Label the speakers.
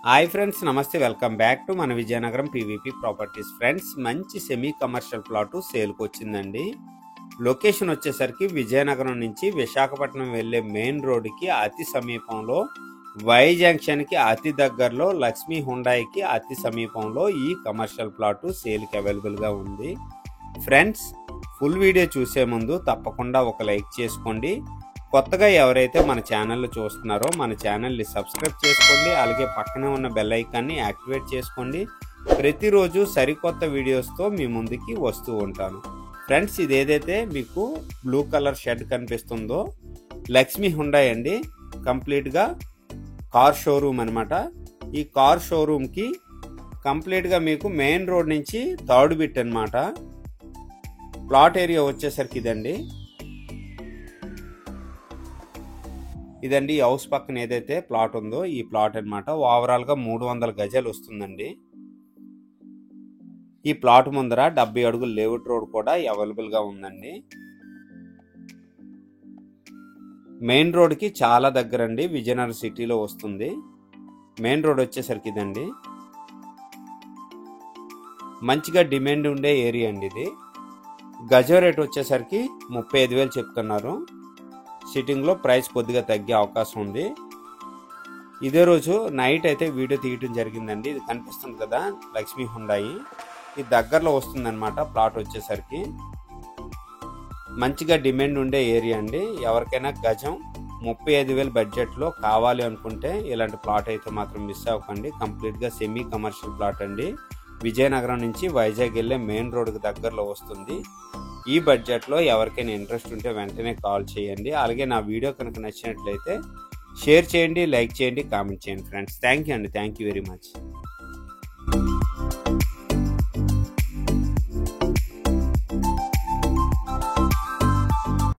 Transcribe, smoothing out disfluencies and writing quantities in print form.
Speaker 1: Hi friends, నమస్తే. Welcome back to మన Vizianagaram PVP properties. Friends, మంచి సెమీ కమర్షియల్ ప్లాటు సేల్కి వచ్చిందండి. లొకేషన్ వచ్చేసరికి విజయనగరం నుంచి విశాఖపట్నం వెళ్ళే మెయిన్ రోడ్డుకి అతి సమీపంలో, వై జంక్షన్కి అతి దగ్గరలో, లక్ష్మీ హుండాయికి అతి సమీపంలో ఈ కమర్షియల్ ప్లాటు సేల్కి అవైలబుల్గా ఉంది. ఫ్రెండ్స్, ఫుల్ వీడియో చూసే ముందు తప్పకుండా ఒక లైక్ చేసుకోండి. కొత్తగా ఎవరైతే మన ఛానల్ చూస్తున్నారో మన ఛానల్ని సబ్స్క్రైబ్ చేసుకోండి. అలాగే పక్కనే ఉన్న బెల్ ఐకాన్ని యాక్టివేట్ చేసుకోండి. ప్రతిరోజు సరికొత్త వీడియోస్తో మీ ముందుకి వస్తూ ఉంటాను. ఫ్రెండ్స్, ఇదేదైతే మీకు బ్లూ కలర్ షెడ్ కనిపిస్తుందో లక్ష్మీ హుండాయ్ అండి. కంప్లీట్గా కార్ షోరూమ్ అనమాట. ఈ కార్ షోరూమ్కి కంప్లీట్గా మీకు మెయిన్ రోడ్ నుంచి థర్డ్ బిట్ అనమాట. ప్లాట్ ఏరియా వచ్చేసరికి ఇదండి ఈ హౌస్ పక్కన ఏదైతే ప్లాట్ ఉందో ఈ ప్లాట్ అనమాట. ఓవరాల్గా 300 గజాలు వస్తుందండి. ఈ ప్లాట్ ముందర 70 అడుగుల లేఅవుట్ రోడ్ కూడా అవైలబుల్గా ఉందండి. మెయిన్ రోడ్కి చాలా దగ్గర అండి, విజయనగరం సిటీలో వస్తుంది. మెయిన్ రోడ్ వచ్చేసరికి ఇదండి. మంచిగా డిమాండ్ ఉండే ఏరియా అండి ఇది. గజం రేట్ వచ్చేసరికి 35,000 చెప్తున్నారు. సిట్టింగ్లో ప్రైస్ కొద్దిగా తగ్గే అవకాశం ఉంది. ఇదే రోజు నైట్ అయితే వీడియో తీయటం జరిగిందండి. ఇది కనిపిస్తుంది కదా లక్ష్మీ హుండాయి, ఇది దగ్గరలో వస్తుందన్నమాట. ప్లాట్ వచ్చేసరికి మంచిగా డిమాండ్ ఉండే ఏరియా అండి. ఎవరికైనా గజం 35,000 బడ్జెట్లో కావాలి అనుకుంటే ఇలాంటి ప్లాట్ అయితే మాత్రం మిస్ అవ్వకండి. కంప్లీట్గా సెమీ కమర్షియల్ ప్లాట్ అండి. విజయనగరం నుంచి వైజాగ్ వెళ్ళే మెయిన్ రోడ్కి దగ్గరలో వస్తుంది. ఈ బడ్జెట్లో ఎవరికైనా ఇంట్రెస్ట్ ఉంటే వెంటనే కాల్ చేయండి. అలాగే నా వీడియో కనుక నచ్చినట్లయితే షేర్ చేయండి, లైక్ చేయండి, కామెంట్ చేయండి. ఫ్రెండ్స్, థ్యాంక్ యూ అండి. Thank you very much.